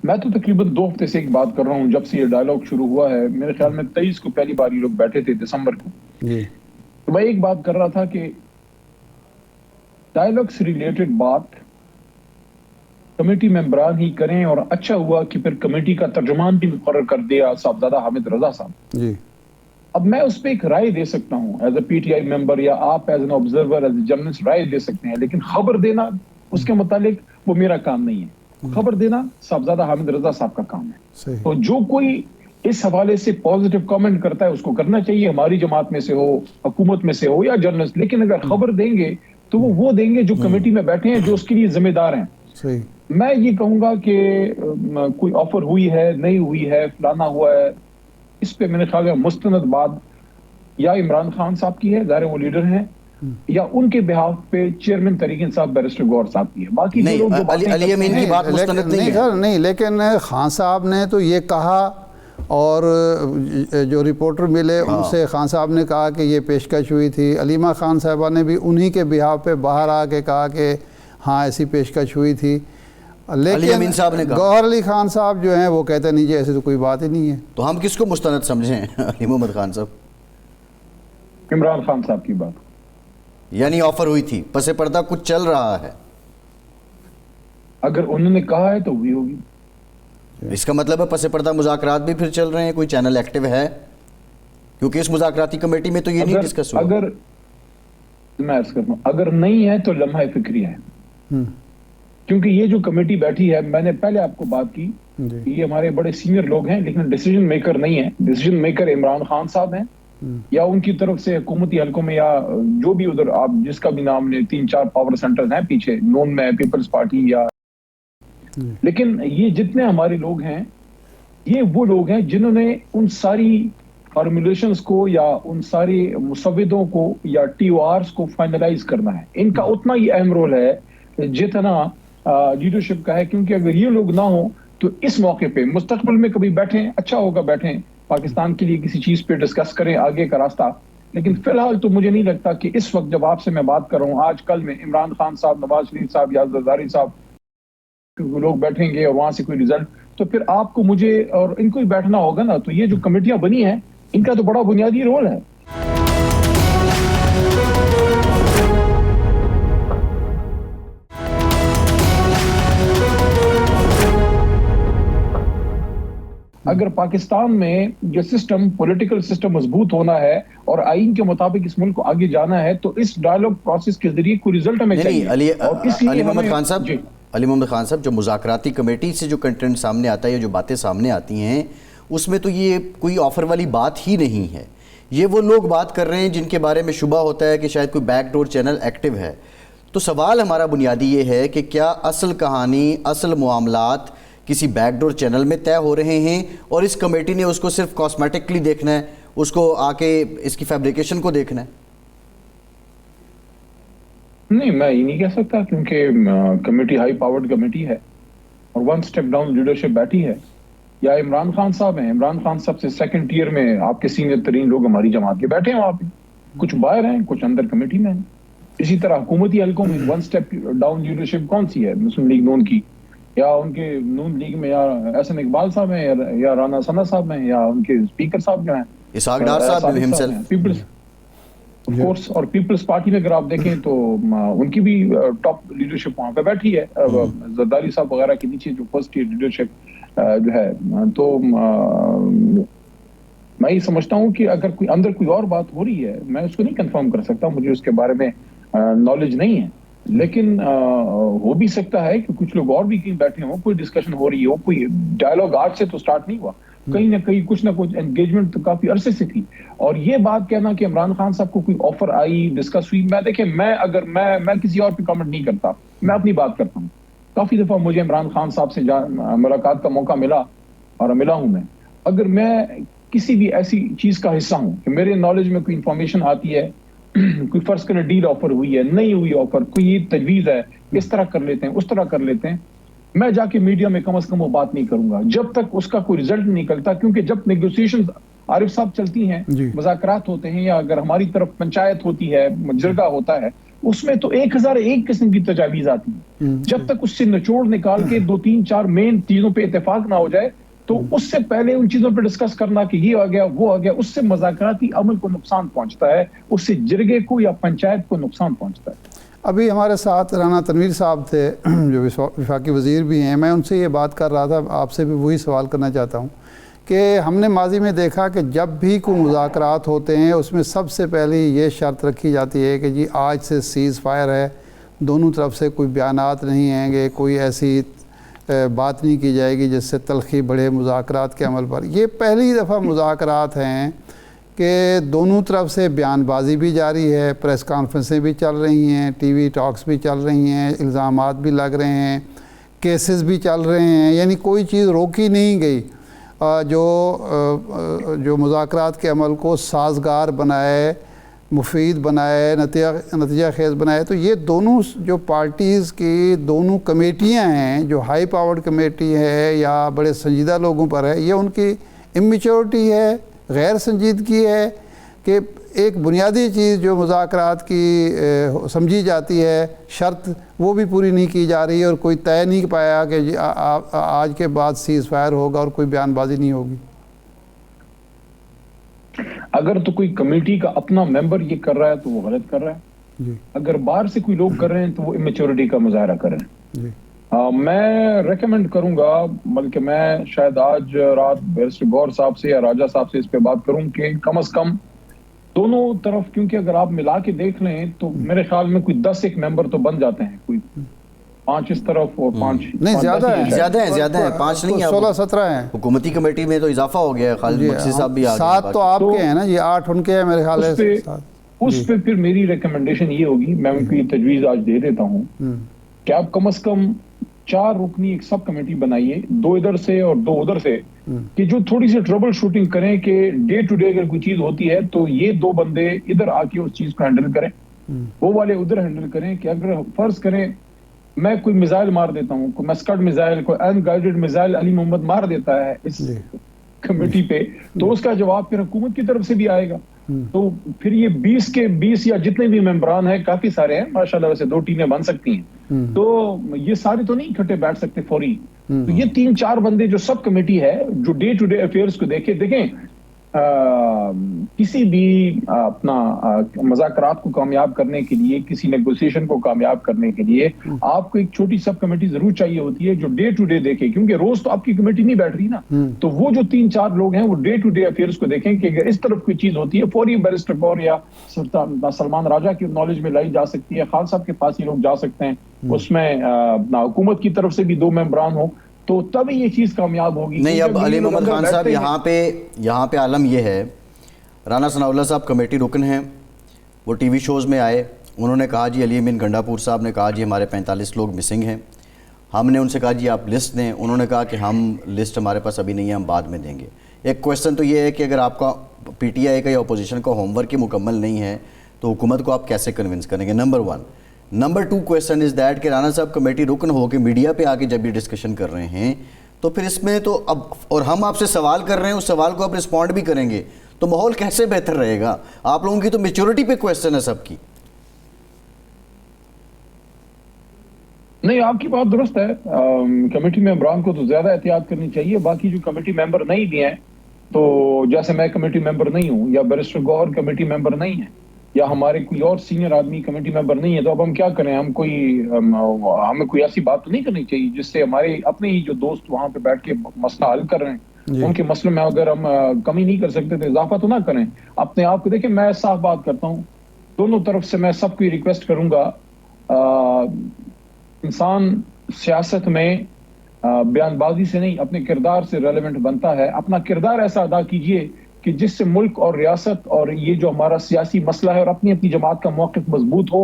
میں تو تقریباً 2 ہفتے سے ایک بات کر رہا ہوں، جب سے یہ ڈائیلاگ شروع ہوا ہے. میرے خیال میں 23 کو پہلی بار یہ لوگ بیٹھے تھے دسمبر کو. جی تو میں ایک بات کر رہا تھا کہ ڈائیلاگ سے ریلیٹڈ بات کمیٹی ممبران ہی کریں، اور اچھا ہوا کہ پھر کمیٹی کا ترجمان بھی مقرر کر دیا صاحبزادہ حامد رضا صاحب. جی اب میں اس پہ ایک رائے دے سکتا ہوں as a P T I member, یا آپ as an observer as a journalist رائے دے سکتے ہیں، لیکن خبر دینا اس کے متعلق وہ میرا کام نہیں ہے. خبر دینا صاحبزادہ حامد رضا صاحب کا کام ہے. صحیح. تو جو کوئی اس حوالے سے پازیٹیو کامنٹ کرتا ہے اس کو کرنا چاہیے، ہماری جماعت میں سے ہو، حکومت میں سے ہو یا جرنلسٹ. لیکن اگر خبر دیں گے تو وہ دیں گے جو کمیٹی میں بیٹھے ہیں، جو اس کے لیے ذمہ دار ہیں. صحیح. میں یہ کہوں گا کہ کوئی آفر ہوئی ہے، نہیں ہوئی ہے، فلانا ہوا ہے، اس پہ میرے خیال میں مستند بات یا عمران خان صاحب کی ہے، ظاہر وہ لیڈر ہیں، یا ان کے بہاف پہ چیئرمین تحریک صاحب بیرسٹر گوہر صاحب کی ہے. باقی جو لوگ علی امین کی بات مستند نہیں ہے. نہیں، لیکن خان صاحب نے تو یہ کہا، اور جو رپورٹر ملے ان سے خان صاحب نے کہا کہ یہ پیشکش ہوئی تھی. علیمہ خان صاحبہ نے بھی انہی کے بہاف پہ باہر آ کے کہا کہ ہاں ایسی پیشکش ہوئی تھی. لیکن گوہر علی خان صاحب جو ہیں وہ کہتے نہیں جی ایسے تو کوئی بات ہی نہیں ہے. تو ہم کس کو مستند سمجھیں؟ علی محمد خان صاحب. عمران خان صاحب کی بات. یعنی آفر ہوئی تھی، پس پردہ کچھ چل رہا ہے. اگر انہوں نے کہا ہے تو ہوئی ہوگی. اس کا مطلب ہے پس پردہ مذاکرات بھی پھر چل رہے ہیں، کوئی چینل ایکٹیو ہے؟ کیونکہ اس مذاکراتی کمیٹی میں تو یہ نہیں ڈسکس ہوا. اگر میں عرض کرتا ہوں اگر نہیں ہے تو لمحہ فکری ہے. کیونکہ یہ جو کمیٹی بیٹھی ہے، میں نے پہلے آپ کو بات کی، یہ ہمارے بڑے سینئر لوگ ہیں لیکن ڈیسیجن میکر نہیں ہیں. ڈیسیجن میکر عمران خان صاحب ہیں، یا ان کی طرف سے حکومتی حلقوں میں یا جو بھی ادھر آپ جس کا بھی نام نے 3-4 پاور سینٹرز ہیں پیچھے نون میں پیپلز پارٹی یا، لیکن یہ جتنے ہمارے لوگ ہیں یہ وہ لوگ ہیں جنہوں نے ان ساری فارمولیشنز کو یا ان ساری مسودوں کو یا ٹی او آرز کو فائنلائز کرنا ہے. ان کا اتنا ہی اہم رول ہے جتنا لیڈرشپ کا ہے، کیونکہ اگر یہ لوگ نہ ہوں تو اس موقع پہ مستقبل میں کبھی بیٹھیں، اچھا ہوگا بیٹھیں پاکستان کے لیے کسی چیز پہ ڈسکس کریں آگے کا راستہ. لیکن فی الحال تو مجھے نہیں لگتا کہ اس وقت جب آپ سے میں بات کر رہا ہوں آج کل میں عمران خان صاحب، نواز شریف صاحب یا زرداری صاحب لوگ بیٹھیں گے اور وہاں سے کوئی رزلٹ، تو پھر آپ کو مجھے اور ان کو ہی بیٹھنا ہوگا نا. تو یہ جو کمیٹیاں بنی ہیں ان کا تو بڑا بنیادی رول ہے. اگر پاکستان میں جو سسٹم پولیٹیکل سسٹم مضبوط ہونا ہے اور آئین کے مطابق اس ملک کو آگے جانا ہے تو اس ڈائیلاگ پروسیس کے ذریعے کوئی رزلٹ ہمیں چاہیے. علی محمد خان صاحب جو مذاکراتی کمیٹی سے جو کنٹینٹ سامنے آتا ہے یا جو باتیں سامنے آتی ہیں اس میں تو یہ کوئی آفر والی بات ہی نہیں ہے. یہ وہ لوگ بات کر رہے ہیں جن کے بارے میں شبہ ہوتا ہے کہ شاید کوئی بیک ڈور چینل ایکٹیو ہے. تو سوال ہمارا بنیادی یہ ہے کہ کیا اصل کہانی، اصل معاملات کسی بیک ڈور چینل میں طے ہو رہے ہیں اور اس کمیٹی نے اس کو صرف کاسمیٹکلی دیکھنا ہے، اس کو آ کے اس کی فیبریکیشن کو دیکھنا ہے؟ نہیں، میں یہ نہیں کہہ سکتا کیونکہ کمیٹی ہائی پاورڈ کمیٹی ہے اور ون سٹیپ ڈاؤن لیڈرشپ بیٹھی ہے. یا عمران خان صاحب ہیں، عمران خان صاحب سے سیکنڈ ٹیئر میں آپ کے سینئر ترین لوگ ہماری جماعت کے بیٹھے ہیں وہاں پہ، کچھ باہر ہیں کچھ اندر کمیٹی میں ہیں. اسی طرح حکومتی حلقوں میں ون سٹیپ ڈاؤن لیڈرشپ کون سی ہے؟ مسلم لیگ نون کی، یا ان کے نون لیگ میں یا احسن اقبال صاحب ہیں یا رانا ثنا صاحب ہیں یا ان کے اسپیکر صاحب جو ہیں اسحاق ڈار صاحب پیپلز کورس. اور پیپلز پارٹی میں اگر آپ دیکھیں تو ان کی بھی ٹاپ لیڈرشپ وہاں پہ بیٹھی ہے، زرداری صاحب وغیرہ کے نیچے جو فرسٹ ایئر لیڈرشپ جو ہے. تو میں یہ سمجھتا ہوں کہ اگر کوئی اندر کوئی اور بات ہو رہی ہے میں اس کو نہیں کنفرم کر سکتا، مجھے اس کے بارے میں نالج نہیں ہے، لیکن ہو بھی سکتا ہے کہ کچھ لوگ اور بھی کہیں بیٹھے ہوں، کوئی ڈسکشن ہو رہی ہو، کوئی ڈائلاگ آج سے تو سٹارٹ نہیں ہوا، کہیں نہ کہیں کچھ نہ کچھ انگیجمنٹ تو کافی عرصے سے تھی. اور یہ بات کہنا کہ عمران خان صاحب کو کوئی آفر آئی، ڈسکس ہوئی، میں دیکھیں میں کسی اور پہ کامنٹ نہیں کرتا، میں اپنی بات کرتا ہوں. کافی دفعہ مجھے عمران خان صاحب سے ملاقات کا موقع ملا اور ملا ہوں میں. اگر میں کسی بھی ایسی چیز کا حصہ ہوں کہ میرے نالج میں کوئی انفارمیشن آتی ہے، کوئی فرض کریں ڈیل آفر ہوئی ہے، نہیں ہوئی آفر، کوئی تجویز ہے اس طرح کر لیتے ہیں اس طرح کر لیتے ہیں، میں جا کے میڈیا میں کم از کم وہ بات نہیں کروں گا جب تک اس کا کوئی رزلٹ نہیں نکلتا. کیونکہ جب نیگوسیشن عارف صاحب چلتی ہیں، مذاکرات ہوتے ہیں، یا اگر ہماری طرف پنچایت ہوتی ہے، جرگہ ہوتا ہے، اس میں تو 1001 قسم کی تجاویز آتی ہیں. جب تک اس سے نچوڑ نکال کے 2-3-4 مین چیزوں پہ اتفاق نہ ہو جائے تو اس سے پہلے ان چیزوں پہ ڈسکس کرنا کہ یہ آ گیا وہ آ گیا، اس سے مذاکراتی عمل کو نقصان پہنچتا ہے، اس سے جرگے کو یا پنچایت کو نقصان پہنچتا ہے. ابھی ہمارے ساتھ رانا تنویر صاحب تھے جو وفاقی وزیر بھی ہیں، میں ان سے یہ بات کر رہا تھا، آپ سے بھی وہی سوال کرنا چاہتا ہوں کہ ہم نے ماضی میں دیکھا کہ جب بھی کوئی مذاکرات ہوتے ہیں اس میں سب سے پہلے یہ شرط رکھی جاتی ہے کہ جی آج سے سیز فائر ہے، دونوں طرف سے کوئی بیانات نہیں آئیں گے، کوئی ایسی بات نہیں کی جائے گی جس سے تلخی بڑھے مذاکرات کے عمل پر. یہ پہلی دفعہ مذاکرات ہیں کہ دونوں طرف سے بیان بازی بھی جاری ہے، پریس کانفرنسیں بھی چل رہی ہیں، ٹی وی ٹاکس بھی چل رہی ہیں، الزامات بھی لگ رہے ہیں، کیسز بھی چل رہے ہیں، یعنی کوئی چیز روکی نہیں گئی جو مذاکرات کے عمل کو سازگار بنائے، مفید بنائے، نتیجہ خیز بنائے. تو یہ دونوں جو پارٹیز کی دونوں کمیٹیاں ہیں، جو ہائی پاورڈ کمیٹی ہے یا بڑے سنجیدہ لوگوں پر ہے، یہ ان کی امیچورٹی ہے، غیر سنجیدگی ہے کہ ایک بنیادی چیز جو مذاکرات کی سمجھی جاتی ہے شرط وہ بھی پوری نہیں کی جا رہی اور کوئی طے نہیں پایا کہ آج کے بعد سیز فائر ہوگا اور کوئی بیان بازی نہیں ہوگی. اگر تو کوئی کمیٹی کا اپنا ممبر یہ کر رہا ہے تو وہ غلط کر رہا ہے جی. اگر باہر سے کوئی لوگ کر رہے ہیں تو وہ امیچورٹی کا مظاہرہ کر رہے ہیں جی. میں ریکمینڈ کروں گا، بلکہ میں شاید آج رات بیرسٹر گور صاحب سے یا راجہ صاحب سے اس پہ بات کروں کہ کم از کم دونوں طرف، کیونکہ اگر آپ ملا کے دیکھ لیں تو میرے خیال میں کوئی 10 ایک ممبر تو بن جاتے ہیں، کوئی 5 اس طرف اور 5 نہیں زیادہ ہیں، زیادہ ہیں 5 نہیں ہیں، 16-17 ہیں حکومتی کمیٹی میں تو اضافہ ہو گیا ہے، خالد مقصد صاحب بھی آ گئے 7 تو آپ کے ہیں نا جی، 8 ان کے ہیں میرے خیال ہے۔ اس پہ پھر میری ریکمنڈیشن یہ ہوگی، میں ان کو یہ تجویز آج دے دیتا ہوں کہ آپ کم از کم 4 رکنی ایک سب کمیٹی بنائیے، 2 ادھر سے اور 2 ادھر سے، کہ جو تھوڑی سی ٹربل شوٹنگ کریں کہ ڈے ٹو ڈے اگر کوئی چیز ہوتی ہے تو یہ 2 بندے ادھر آ کے اس چیز کو ہینڈل کریں، وہ والے ادھر ہینڈل کریں، کہ اگر فرض کریں میں کوئی میزائل مار دیتا ہوں، کوئی مسکٹ میزائل، کوئی ان گائیڈڈ میزائل علی محمد مار دیتا ہے اس کمیٹی پہ، تو اس کا جواب پھر حکومت کی طرف سے بھی آئے گا۔ تو پھر یہ 20 کے 20 یا جتنے بھی ممبران ہیں، کافی سارے ہیں ماشاءاللہ، ویسے 2 ٹیمیں بن سکتی ہیں، تو یہ سارے تو نہیں اکٹھے بیٹھ سکتے فوری، تو یہ 3-4 بندے جو سب کمیٹی ہے جو ڈے ٹو ڈے افیئرز کو دیکھیں کسی بھی اپنا مذاکرات کو کامیاب کرنے کے لیے، کسی نیگوسیشن کو کامیاب کرنے کے لیے آپ کو ایک چھوٹی سب کمیٹی ضرور چاہیے ہوتی ہے جو ڈے ٹو ڈے دیکھے، کیونکہ روز تو آپ کی کمیٹی نہیں بیٹھ رہی نا، تو وہ جو 3-4 لوگ ہیں وہ ڈے ٹو ڈے افیئرز کو دیکھیں کہ اگر اس طرف کوئی چیز ہوتی ہے فوری بیرسٹر گور یا سلمان راجہ کی نالج میں لائی جا سکتی ہے، خان صاحب کے پاس یہ لوگ جا سکتے ہیں، اس میں حکومت کی طرف سے بھی 2 ممبران ہوں، تو تب یہ چیز کامیاب ہوگی۔ نہیں، اب علی محمد خان صاحب یہاں پہ عالم یہ ہے، رانا ثناء اللہ صاحب کمیٹی رکن ہیں، وہ ٹی وی شوز میں آئے، انہوں نے کہا جی علی امین گنڈا پور صاحب نے کہا جی ہمارے 45 لوگ مسنگ ہیں، ہم نے ان سے کہا جی آپ لسٹ دیں، انہوں نے کہا کہ ہم لسٹ ہمارے پاس ابھی نہیں ہے، ہم بعد میں دیں گے۔ ایک کویسچن تو یہ ہے کہ اگر آپ کا پی ٹی آئی کا یا اپوزیشن کا ہوم ورک ہی مکمل نہیں ہے تو حکومت کو آپ کیسے کنونس کریں گے، number 1۔ Number 2 question is that کہ رانا صاحب کمیٹی رکن ہو کے میڈیا پہ آ کے جب یہ ڈسکشن کر رہے ہیں تو پھر اس میں تو اب، اور ہم آپ سے سوال کر رہے ہیں، اس سوال کو آپ رسپونڈ بھی کریں گے تو ماحول کیسے بہتر رہے گا؟ آپ لوگوں کی تو میچورٹی پہ کویسچن ہے سب کی۔ نہیں، آپ کی بات درست ہے، کمیٹی ممبران کو تو زیادہ احتیاط کرنی چاہیے، باقی جو کمیٹی ممبر نہیں بھی ہیں، تو جیسے میں کمیٹی ممبر نہیں ہوں یا بیرسٹر گوہر کمیٹی ممبر نہیں ہے یا ہمارے کوئی اور سینئر آدمی کمیٹی ممبر نہیں ہے، تو اب ہم کیا کریں؟ ہمیں کوئی ایسی بات تو نہیں کرنی چاہیے جس سے ہمارے اپنے ہی جو دوست وہاں پہ بیٹھ کے مسئلہ حل کر رہے ہیں ان کے مسئلے میں اگر ہم کمی نہیں کر سکتے تو اضافہ تو نہ کریں اپنے آپ کو۔ دیکھیں، میں صاف بات کرتا ہوں، دونوں طرف سے میں سب کو یہ ریکویسٹ کروں گا، انسان سیاست میں بیان بازی سے نہیں اپنے کردار سے ریلیونٹ بنتا ہے، اپنا کردار ایسا ادا کیجئے کہ جس سے ملک اور ریاست اور یہ جو ہمارا سیاسی مسئلہ ہے اور اپنی اپنی جماعت کا موقف مضبوط ہو۔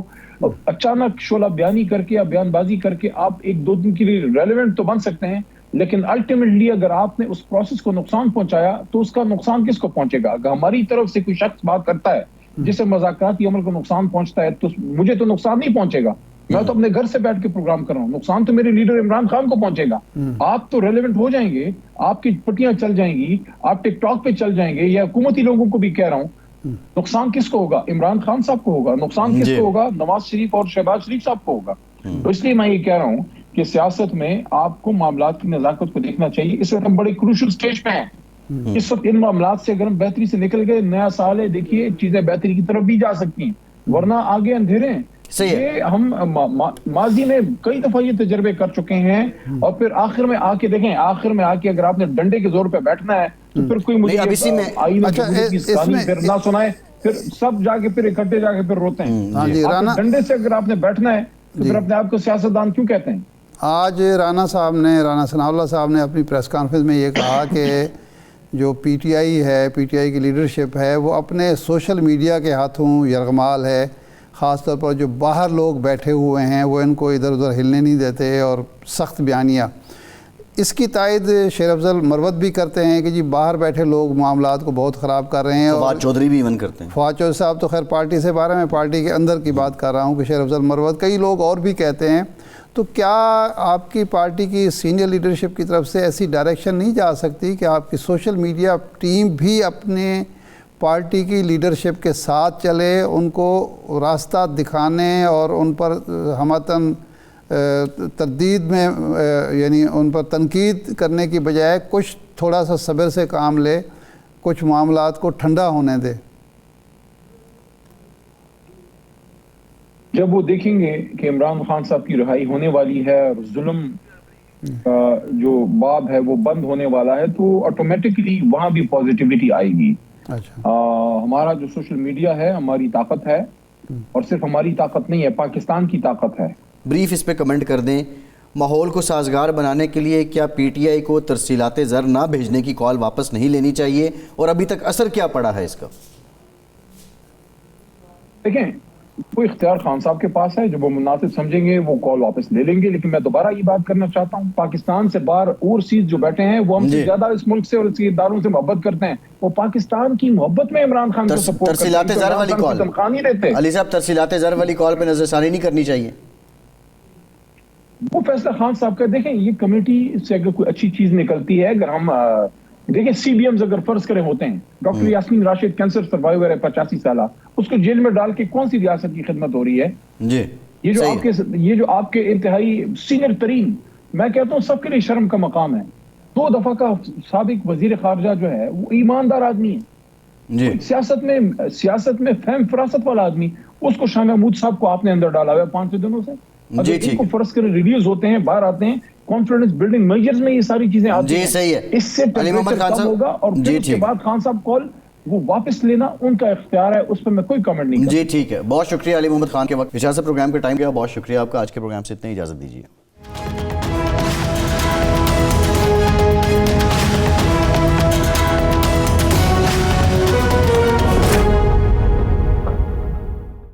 اچانک شعلہ بیانی کر کے یا بیان بازی کر کے آپ 1-2 دن کے لیے ریلیونٹ تو بن سکتے ہیں، لیکن الٹیمیٹلی اگر آپ نے اس پروسیس کو نقصان پہنچایا تو اس کا نقصان کس کو پہنچے گا؟ اگر ہماری طرف سے کوئی شخص بات کرتا ہے جس سے مذاکراتی عمل کو نقصان پہنچتا ہے تو مجھے تو نقصان نہیں پہنچے گا، میں تو اپنے گھر سے بیٹھ کے پروگرام کر رہا ہوں، نقصان تو میرے لیڈر عمران خان کو پہنچے گا۔ آپ تو ریلیونٹ ہو جائیں گے، آپ کی پٹیاں چل جائیں گی، آپ ٹک ٹاک پہ چل جائیں گے، یا حکومتی لوگوں کو بھی کہہ رہا ہوں، نقصان کس کو ہوگا؟ عمران خان صاحب کو ہوگا، نقصان کس کو ہوگا؟ نواز شریف اور شہباز شریف صاحب کو ہوگا۔ تو اس لیے میں یہ کہہ رہا ہوں کہ سیاست میں آپ کو معاملات کی نزاکت کو دیکھنا چاہیے۔ اس وقت ہم بڑے کروشل سٹیج پہ ہیں، اس وقت ان معاملات سے اگر ہم بہتری سے نکل گئے، نیا سال ہے، دیکھیے چیزیں بہتری کی طرف بھی جا سکتی ہیں، ورنہ آگے اندھیرے ہیں۔ یہ ہم ماضی میں کئی دفعہ یہ تجربے کر چکے ہیں، اور پھر آخر میں آ کے دیکھیں، آخر میں آ کے اگر آپ نے ڈنڈے کے زور پہ بیٹھنا ہے تو پھر کوئی مجھے آئینہ کی کہانی پھر نہ سنائے، پھر سب جا کے پھر اکٹھے جا کے پھر روتے ہیں۔ ڈنڈے سے اگر آپ نے بیٹھنا ہے تو پھر اپنے آپ کو سیاستدان کیوں کہتے ہیں؟ آج رانا ثناء اللہ صاحب نے اپنی پریس کانفرنس میں یہ کہا کہ جو پی ٹی آئی ہے، پی ٹی آئی کی لیڈرشپ ہے، وہ اپنے سوشل میڈیا کے ہاتھوں یرغمال ہے، خاص طور پر جو باہر لوگ بیٹھے ہوئے ہیں وہ ان کو ادھر ادھر ہلنے نہیں دیتے، اور سخت بیانیہ۔ اس کی تائید شیر افضل مروت بھی کرتے ہیں کہ جی باہر بیٹھے لوگ معاملات کو بہت خراب کر رہے ہیں، اور فواد چودھری بھی ایون کرتے ہیں۔ فواد چودھری صاحب تو خیر پارٹی سے باہر، میں پارٹی کے اندر کی بات کر رہا ہوں کہ شیر افضل مروت، کئی لوگ اور بھی کہتے ہیں۔ تو کیا آپ کی پارٹی کی سینئر لیڈرشپ کی طرف سے ایسی ڈائریکشن نہیں جا سکتی کہ آپ کی سوشل میڈیا ٹیم بھی اپنے پارٹی کی لیڈرشپ کے ساتھ چلے، ان کو راستہ دکھانے اور ان پر ہمتاً تردید میں یعنی ان پر تنقید کرنے کی بجائے کچھ تھوڑا سا صبر سے کام لے، کچھ معاملات کو ٹھنڈا ہونے دے؟ جب وہ دیکھیں گے کہ عمران خان صاحب کی رہائی ہونے والی ہے اور ظلم کا جو باب ہے وہ بند ہونے والا ہے، تو آٹومیٹکلی وہاں بھی پازیٹیوٹی آئے گی۔ ہمارا جو سوشل میڈیا ہے ہماری طاقت ہے، اور صرف ہماری طاقت نہیں ہے، پاکستان کی طاقت ہے۔ بریف اس پہ کمنٹ کر دیں. ماحول کو سازگار بنانے کے لیے کیا پی ٹی آئی کو ترسیلات زر نہ بھیجنے کی کال واپس نہیں لینی چاہیے, اور ابھی تک اثر کیا پڑا ہے اس کا؟ دیکھیں, کوئی اختیار خان صاحب کے پاس ہے, جب وہ مناسب سمجھیں گے وہ کال واپس لے لیں گے. لیکن میں دوبارہ یہ بات کرنا چاہتا ہوں, پاکستان سے باہر اوورسیز جو بیٹھے ہیں وہ ہم سے زیادہ اس ملک سے اور اس کے اداروں سے محبت کرتے ہیں. وہ پاکستان کی محبت میں عمران خان کو سپورٹ کرتے ہیں. ترسیلات زر والی کال, تنخواہ نہیں دیتے. علی صاحب ترسیلات زر والی کال پہ نظر ثانی نہیں کرنی چاہیے. وہ فیصلہ خان صاحب کا, دیکھیں یہ کمیٹی سے اگر کوئی اچھی چیز نکلتی ہے, اگر ہم دیکھیں سی بی ایمز اگر فرض کرے ہوتے ہیں, doctor Yasmin Rashid cancer survivor ہے 85 سالہ, اس کو جیل میں ڈال کے کون سی ریاست کی خدمت ہو رہی ہے؟ جی یہ جو آپ کے انتہائی سینئر ترین, میں کہتا ہوں سب کے لیے شرم کا مقام ہے, 2 دفعہ کا سابق وزیر خارجہ جو ہے وہ ایماندار آدمی ہے, جی سیاست میں فہم فراست والا آدمی, اس کو شاہ محمود صاحب کو آپ نے اندر ڈالا ہوا ہے 5 دنوں سے. جی ان کو فرض کریں ریلیز ہوتے ہیں, باہر آتے ہیں, کانفیڈنس بلڈنگ میجرز میں یہ ساری چیزیں آتی ہیں. جی صحیح ہے, اس سے علی محمد خان کم صاحب ہوگا, اور پھر اس کے بعد خان صاحب کال وہ واپس لینا ان کا اختیار ہے, اس پہ میں کوئی کمنٹ نہیں کرتا. جی ٹھیک ہے, بہت شکریہ علی محمد خان کے وقت. ارشاد صاحب پروگرام کا ٹائم گیا, بہت شکریہ آپ کا. آج کے پروگرام سے اتنے اجازت دیجیے.